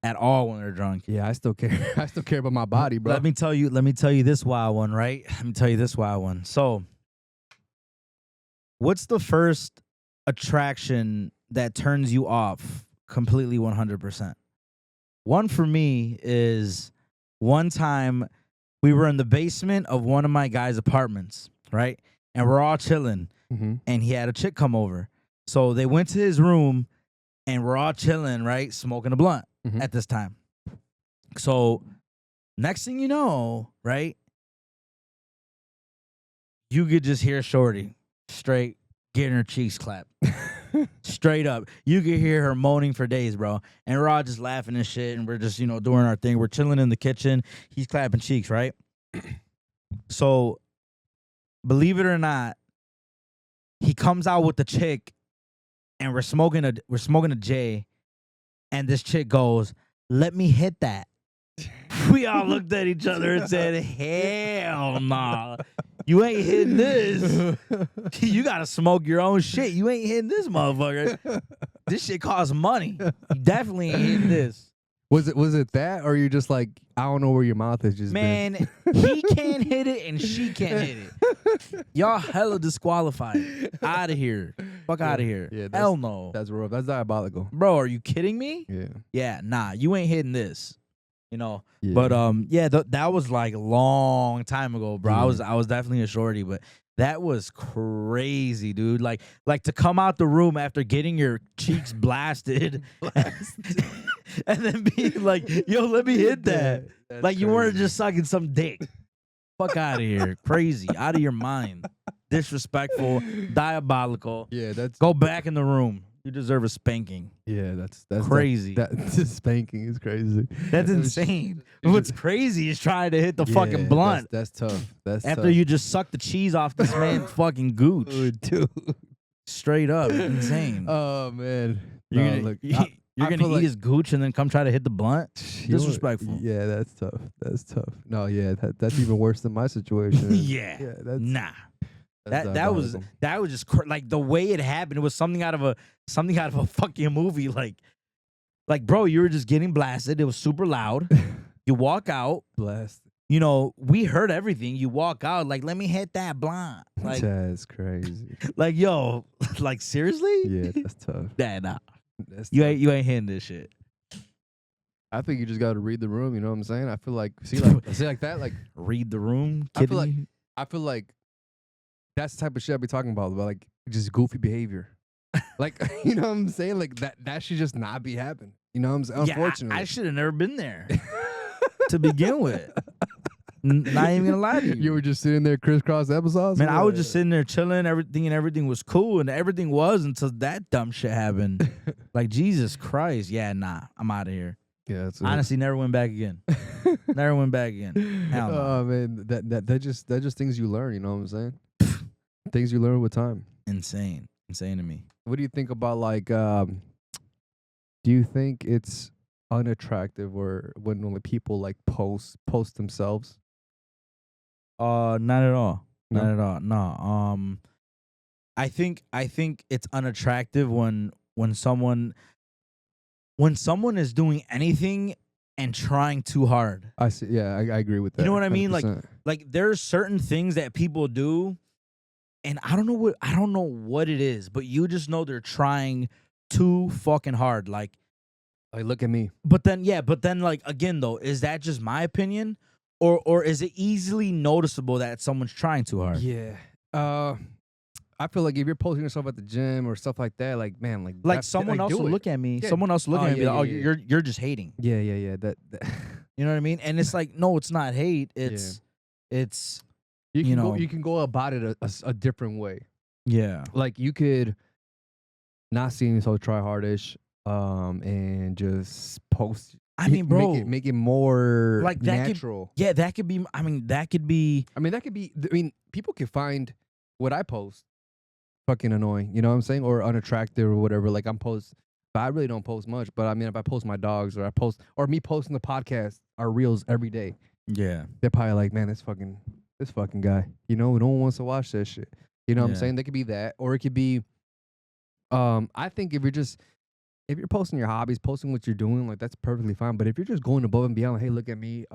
at all when they're drunk. Yeah, I still care. I still care about my body, bro. Let me tell you this wild one, right? So, what's the first attraction that turns you off completely 100%? One for me is one time we were in the basement of one of my guys' apartments, right? And we're all chilling. Mm-hmm. And he had a chick come over. So they went to his room and we're all chilling, right? Smoking a blunt at this time. So next thing you know, right? You could just hear Shorty straight getting her cheeks clapped. Straight up. You could hear her moaning for days, bro. And we're all just laughing and shit. And we're just, you know, doing our thing. We're chilling in the kitchen. He's clapping cheeks, right? So, believe it or not, he comes out with the chick and we're smoking a J. And this chick goes, "Let me hit that." We all looked at each other and said, "Hell nah. You ain't hitting this. You gotta smoke your own shit. You ain't hitting this motherfucker. This shit costs money. You definitely ain't hitting this." Was it that, or you just like, I don't know where your mouth is just man, he can't hit it and she can't hit it. Y'all hella disqualified. Out of here. Fuck out of here. Yeah, hell no. That's rough. That's diabolical. Bro, are you kidding me? Yeah. Yeah, nah, you ain't hitting this. You know, yeah. But that was like a long time ago, bro. Yeah. I was definitely a shorty, but that was crazy, dude. Like to come out the room after getting your cheeks blasted, and then be like, "Yo, let me hit that." That's like you crazy. weren't just sucking some dick. Fuck out of here, crazy, out of your mind, disrespectful, diabolical. Yeah, Go back in the room. You deserve a spanking. Yeah, that's crazy. That spanking is crazy. That's insane. What's crazy is trying to hit the fucking blunt. That's tough. That's after tough. you just suck the cheese off this man's fucking gooch. Dude. Straight up, insane. Oh man, You're gonna eat his gooch and then come try to hit the blunt. Disrespectful. Yeah, that's tough. That's tough. No, yeah, that's even worse than my situation. yeah, that's, nah. That was just like the way it happened. It was something out of a fucking movie. Like bro, you were just getting blasted. It was super loud. You walk out. Blasted. You know, we heard everything. You walk out like, let me hit that blunt. Like, that's crazy. Like, yo, like seriously? Yeah, that's tough. Nah. You ain't hitting this shit. I think you just got to read the room. You know what I'm saying? I feel like see like that. Like read the room. I feel like that's the type of shit I be talking about like just goofy behavior. Like you know what I'm saying? Like that should just not be happening. You know what I'm saying? Unfortunately, I should have never been there to begin with. Not even gonna lie to you. You were just sitting there crisscross applesauce? Man, I was just sitting there chilling, everything was cool, and everything was until that dumb shit happened. Like, Jesus Christ. Yeah, nah, I'm out of here. Yeah, that's honestly never went back again. Never went back again. Hell no. Oh man, that just things you learn, you know what I'm saying? Things you learn with time. Insane to me. What do you think about like do you think it's unattractive or when only people like post themselves? Not at all. No? Not at all. No. I think it's unattractive when someone is doing anything and trying too hard. I see. Yeah, I agree with that. You know what I mean? 100%. Like there's certain things that people do, and I don't know what it is, but you just know they're trying too fucking hard. Like look at me. But then like again though, is that just my opinion? Or is it easily noticeable that someone's trying too hard? Yeah. I feel like if you're posting yourself at the gym or stuff like that, like man, like someone else will look at me. Yeah. Someone else will look at me and be like, "Oh, you're just hating." Yeah. That you know what I mean? And it's like, no, it's not hate. It's you can go about it a different way. Yeah. Like you could not seem so try hardish, and just post. I mean, bro, make it more like that natural. That could be. I mean, that could be. People can find what I post fucking annoying. You know what I'm saying? Or unattractive or whatever. Like but I really don't post much. But I mean, if I post my dogs or me posting the podcast, our reels every day. Yeah, they're probably like, man, this fucking guy. You know, no one wants to watch that shit. You know what I'm saying? They could be that, or it could be. I think if you're posting your hobbies, posting what you're doing, like that's perfectly fine. But if you're just going above and beyond, like, hey, look at me.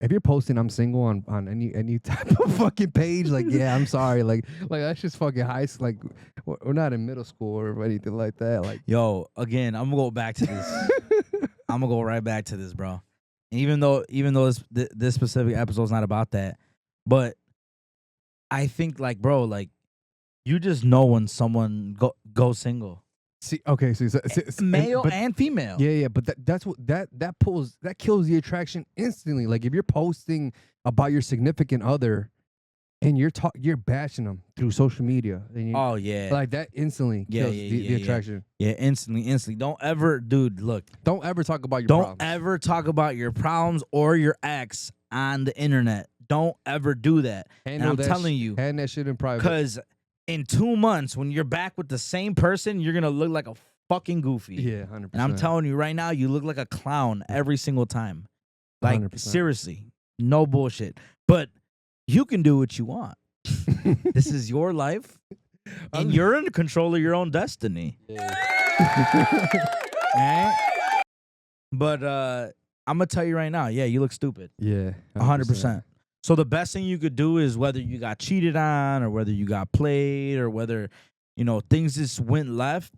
If you're posting I'm single on any type of fucking page, like yeah, I'm sorry, like that's just fucking high. Like we're not in middle school or anything like that. Like yo, again, I'm gonna go back to this. I'm gonna go right back to this, bro. And even though this specific episode's not about that, but I think like, bro, like you just know when someone goes single. See, okay, so male and female. Yeah, but that's what that kills the attraction instantly. Like if you're posting about your significant other and you're bashing them through social media. And like that instantly kills the attraction. Yeah, instantly. Don't ever talk about your problems. Don't ever talk about your problems or your ex on the internet. Don't ever do that. And I'm telling you, hand that shit in private. Because in 2 months, when you're back with the same person, you're gonna look like a fucking goofy. Yeah, 100%. And I'm telling you right now, you look like a clown every single time. Like 100%. Seriously, no bullshit. But you can do what you want. This is your life, and you're in control of your own destiny. Yeah. Right? But I'm gonna tell you right now, yeah, you look stupid. Yeah, 100%. So the best thing you could do is whether you got cheated on or whether you got played or whether, things just went left.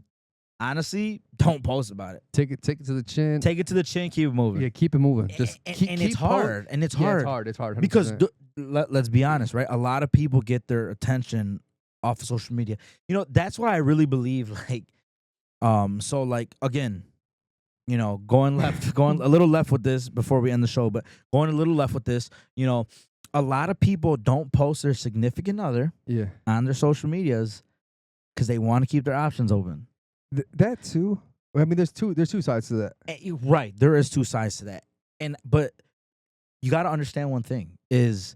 Honestly, don't post about it. Take it to the chin. Keep it moving. Yeah, keep it moving. Just it's hard. And it's hard. It's hard. 100%. Because let's be honest, right? A lot of people get their attention off of social media. That's why I really believe so like again, going a little left with this before we end the show, but going a little left with this, a lot of people don't post their significant other on their social medias because they want to keep their options open. That too. I mean, there's two sides to that. Right, there is two sides to that. But you got to understand one thing is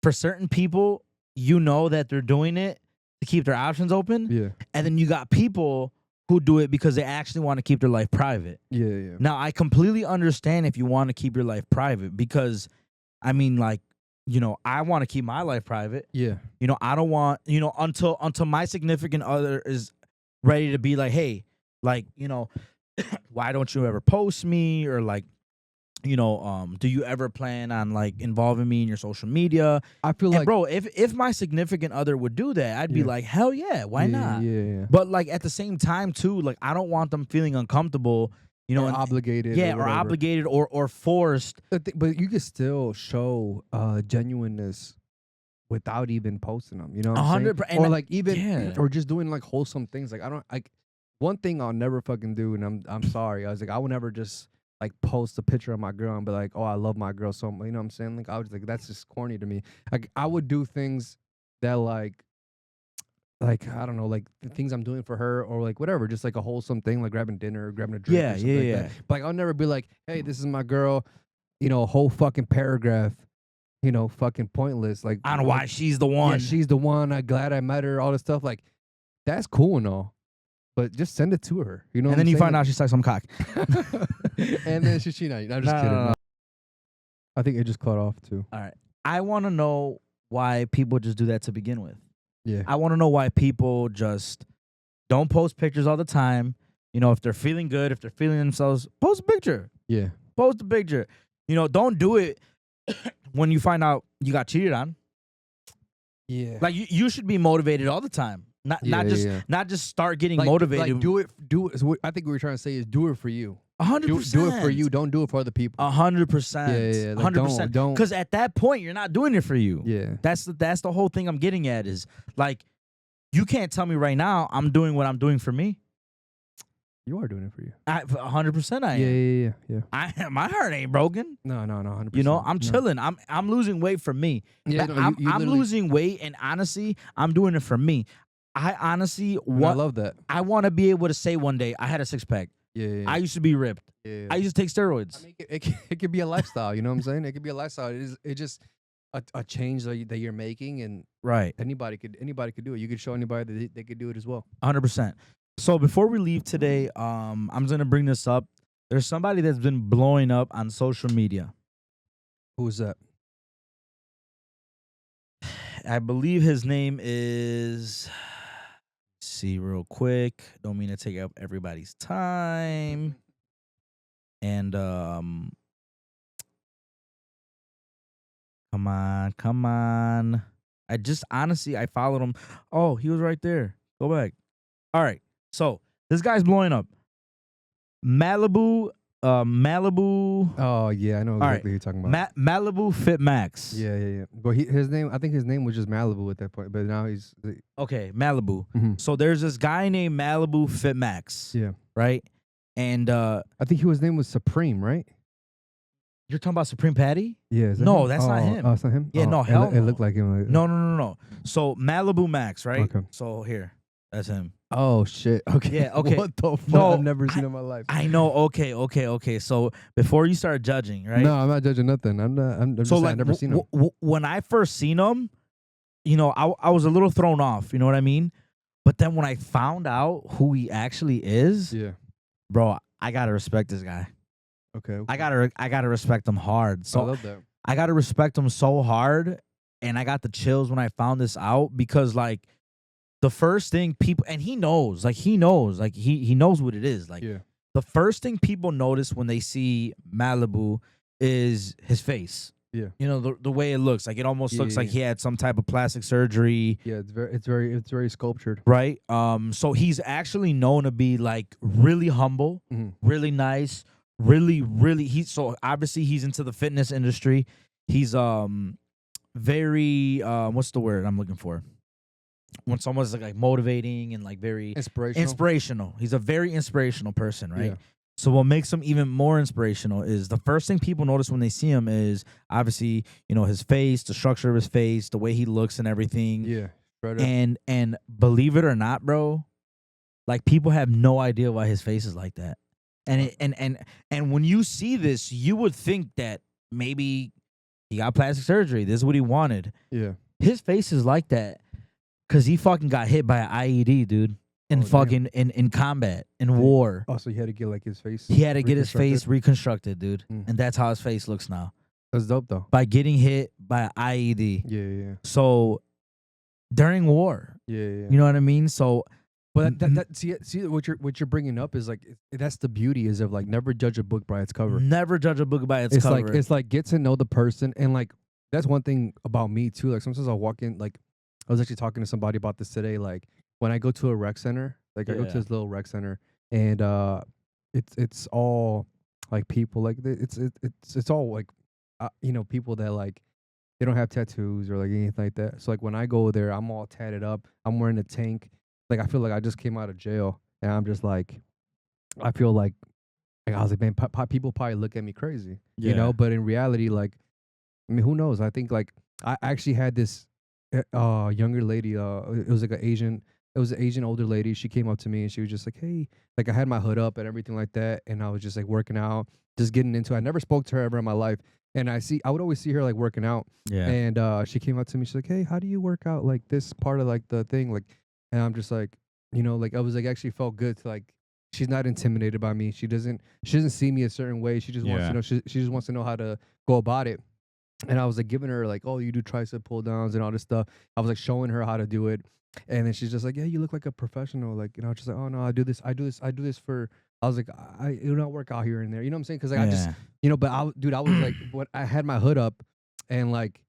for certain people, that they're doing it to keep their options open. Yeah. And then you got people who do it because they actually want to keep their life private. Yeah. Now, I completely understand if you want to keep your life private because, I mean, like, you know, I want to keep my life private. Yeah. You know, I don't want, you know, until my significant other is ready to be like, hey, like, you know, why don't you ever post me, or like, you know, do you ever plan on like involving me in your social media? I feel And like, bro, if my significant other would do that, I'd be Yeah. like, hell yeah, why not? Yeah. But like at the same time too, like I don't want them feeling uncomfortable, you know, Or and, obligated. yeah, or or whatever. obligated or forced. But you can still show genuineness without even posting them. You know what I'm saying? 100%. Or like even Yeah. or just doing like wholesome things. Like I don't like one thing I'll never fucking do, and I'm sorry. I was like, I would never just like post a picture of my girl and be like, oh, I love my girl so much. You know what I'm saying? Like I was like, that's just corny to me. Like I would do things that like I don't know, like the things I'm doing for her, or like whatever, just like a wholesome thing, like grabbing dinner or grabbing a drink, Yeah, or something yeah, like that. But like, I'll never be like, hey, this is my girl, you know, a whole fucking paragraph, you know, fucking pointless. Like I don't know why she's the one. Yeah, she's the one. I'm glad I met her. All this stuff, like that's cool and all, but just send it to her. You know, and then you find out she sucks some cock. and then she not. I'm just kidding. No. I think it just cut off too. All right. I want to know why people just do that to begin with. Yeah. I want to know why people just don't post pictures all the time. You know, if they're feeling good, if they're feeling themselves, post a picture. Yeah. Post a picture. You know, don't do it when you find out you got cheated on. Yeah. Like you should be motivated all the time. Not just start getting like, motivated. Like do it. So I think what we're trying to say is do it for you. 100%. Do it for you. Don't do it for other people. 100%. Yeah. Like, 100%. Don't. Because at that point, you're not doing it for you. Yeah. That's the whole thing I'm getting at is like, you can't tell me right now I'm doing what I'm doing for me. You are doing it for you. 100% I am. Yeah. My heart ain't broken. No, 100%. You know, I'm chilling. I'm losing weight for me. Yeah, Like, I'm losing weight, and honestly, I'm doing it for me. I honestly, I love that. I want to be able to say one day I had a six pack. Yeah. I used to be ripped. Yeah. I used to take steroids. I mean, it could be a lifestyle. You know what I'm saying? It could be a lifestyle. It just a change that you're making, and Right. Anybody could do it. You could show anybody that they could do it as well. 100%. So before we leave today, I'm gonna bring this up. There's somebody that's been blowing up on social media. Who is that? I believe his name is. Let's see real quick. Don't mean to take up everybody's time. And come on. I just honestly I followed him. Oh, he was right there. Go back. All right. So this guy's blowing up. Malibu. Oh yeah, I know exactly who you're talking about. Malibu Fit Max. Yeah. But his name, I think his name was just Malibu at that point. But now he's Okay, Malibu. Mhm. So there's this guy named Malibu Fit Max. Yeah. Right. And I think his name was Supreme, right? you're talking about Supreme Patty? Yeah. No, that's not him. Oh, it's not him. Yeah, no, hell It no. looked like him. No. So Malibu Max, right? Okay. So here, that's him. Oh shit. Okay. Yeah, okay. What the fuck? No, I've never seen it in my life. I know. Okay. So before you start judging, right? No, I'm not judging nothing. I'm not. I'm just So saying like, I've never seen him. when I first seen him, you know, I was a little thrown off. You know what I mean? But then when I found out who he actually is, Yeah. bro, I gotta respect this guy. Okay. I gotta respect him hard. I So love that. I gotta respect him so hard, and I got the chills when I found this out because like the first thing people, and he knows what it is. Like Yeah. the first thing people notice when they see Malibu is his face. Yeah. You know, the way it looks. Like it almost looks like Yeah. he had some type of plastic surgery. Yeah. It's very sculptured. Right? So he's actually known to be like really humble, Mhm. really nice, really so obviously he's into the fitness industry. He's very what's the word I'm looking for? When someone's like motivating and like very inspirational. He's a very inspirational person, right? Yeah. So what makes him even more inspirational is the first thing people notice when they see him is obviously, you know, his face, the structure of his face, the way he looks and everything. Yeah. Right. And believe it or not, bro, like people have no idea why his face is like that. And when you see this, you would think that maybe he got plastic surgery. This is what he wanted. Yeah. His face is like that because he fucking got hit by an IED, dude. In fucking in combat, in war. Oh, so he had to get like his face. He had to get his face reconstructed, dude. And that's how his face looks now. That's dope though. by getting hit by an IED. Yeah. So during war, Yeah. you know what I mean? So, But see what you're bringing up is like that's the beauty is of like never judge a book by its cover. never judge a book by its cover. It's like get to know the person, and like that's one thing about me too. Like sometimes I'll walk in, like I was actually talking to somebody about this today. Like when I go to a rec center, like I go to this little rec center, and it's all like people like it's all like people that like they don't have tattoos or like anything like that. So like when I go there, I'm all tatted up. I'm wearing a tank. Like I feel like I just came out of jail, and I'm just like, I feel like I was like, man, people probably look at me crazy, you know. But in reality, like, I mean, who knows? I think like I actually had this younger lady. It was like an Asian older lady. She came up to me and she was just like, hey, like I had my hood up and everything like that, and I was just like working out, just getting into it. I never spoke to her ever in my life. And I would always see her like working out. Yeah. And she came up to me. She's like, hey, how do you work out like this part of like the thing? Like, and I'm just like, like I was like actually felt good to like, she's not intimidated by me. She doesn't see me a certain way. She just wants to know, she just wants to know how to go about it. And I was like giving her like, oh, you do tricep pull downs and all this stuff. I was like showing her how to do it. And then she's just like, yeah, you look like a professional. Like, just like, oh no, I do this for, I was like, I do not work out here and there. You know what I'm saying? Cause like I just, but I was like, when I had my hood up and like,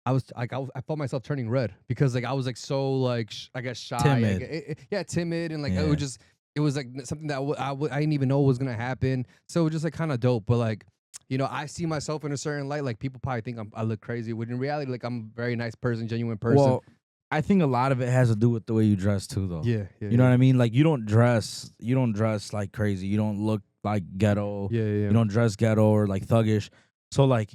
I was like, I felt myself turning red because like I was like so like I guess shy, timid. Timid, and like it was like something that I didn't even know was gonna happen. So it was just like kind of dope. But like, I see myself in a certain light. Like people probably think I look crazy, when in reality, like I'm a very nice person, genuine person. Well, I think a lot of it has to do with the way you dress too, though. Yeah. You know what I mean? Like you don't dress like crazy. You don't look like ghetto. Yeah. You don't dress ghetto or like thuggish. So like,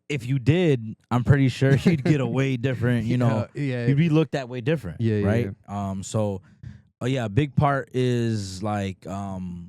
if you did, I'm pretty sure you'd get a way different, you'd be looked that way different. Right? Yeah. So a big part is like the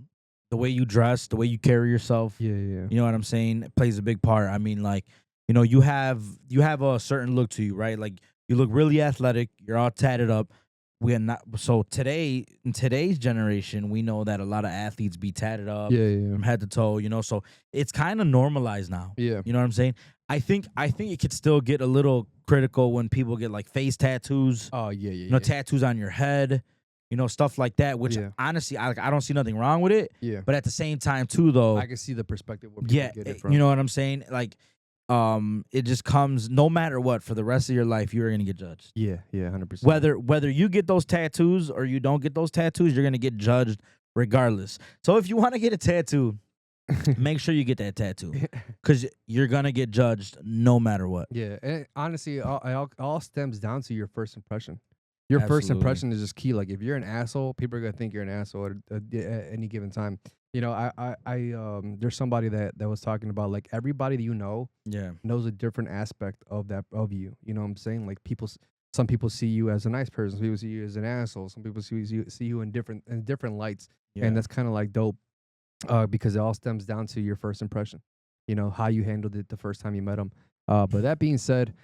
way you dress, the way you carry yourself. Yeah. You know what I'm saying? It plays a big part. I mean, like, you have a certain look to you, right? Like you look really athletic, you're all tatted up. We are not so today in today's generation, we know that a lot of athletes be tatted up from head to toe, so it's kind of normalized now. Yeah. You know what I'm saying? I think it could still get a little critical when people get like face tattoos. Oh yeah. Tattoos on your head, stuff like that, which honestly I don't see nothing wrong with it. Yeah. But at the same time too though, I can see the perspective where people get it from. You know what I'm saying? Like it just comes no matter what for the rest of your life, you're gonna get judged. Yeah, 100%. Whether you get those tattoos or you don't get those tattoos, you're gonna get judged regardless. So if you want to get a tattoo, make sure you get that tattoo because you're gonna get judged no matter what. Yeah, and honestly, it all stems down to your first impression. Your Absolutely. First impression is just key. Like if you're an asshole, people are gonna think you're an asshole at any given time. There's somebody that was talking about like everybody that knows a different aspect of you. You know what I'm saying? Like some people see you as a nice person, some people see you as an asshole, some people see you in different lights, and that's kind of like dope, because it all stems down to your first impression. How you handled it the first time you met them. But that being said,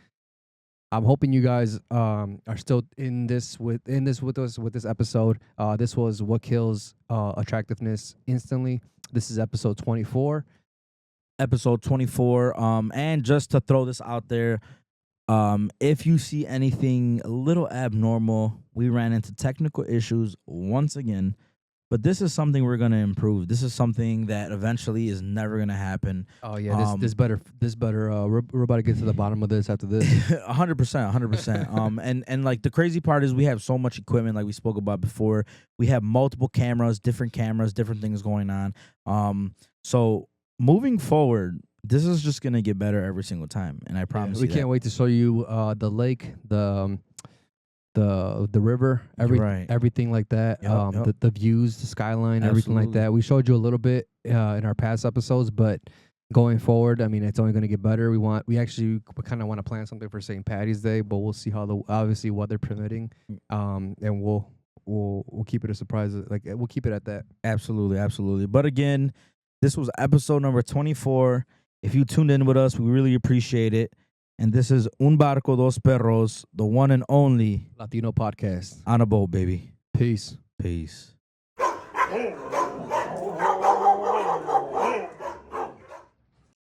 I'm hoping you guys are still in this with us with this episode. This was What Kills Attractiveness Instantly. This is episode 24. And just to throw this out there, if you see anything a little abnormal, we ran into technical issues once again. But this is something we're gonna improve. This is something that eventually is never gonna happen. Oh yeah, this better. We're about to get to the bottom of this after this. 100%. And like the crazy part is we have so much equipment, like we spoke about before. We have multiple cameras, different things going on. So moving forward, this is just gonna get better every single time, and I promise we can't wait to show you the lake, the river, everything like that. Yep. The views, the skyline, Absolutely. everything like that. We showed you a little bit in our past episodes, but going forward, I mean, it's only going to get better. We actually kind of want to plan something for St. Patty's Day, but we'll see how obviously weather permitting, and we'll keep it a surprise. Like we'll keep it at that. Absolutely. But again, this was episode number 24. If you tuned in with us, we really appreciate it. And this is Un Barco Dos Perros, the one and only Latino podcast. On a boat, baby. Peace. Peace. Oh.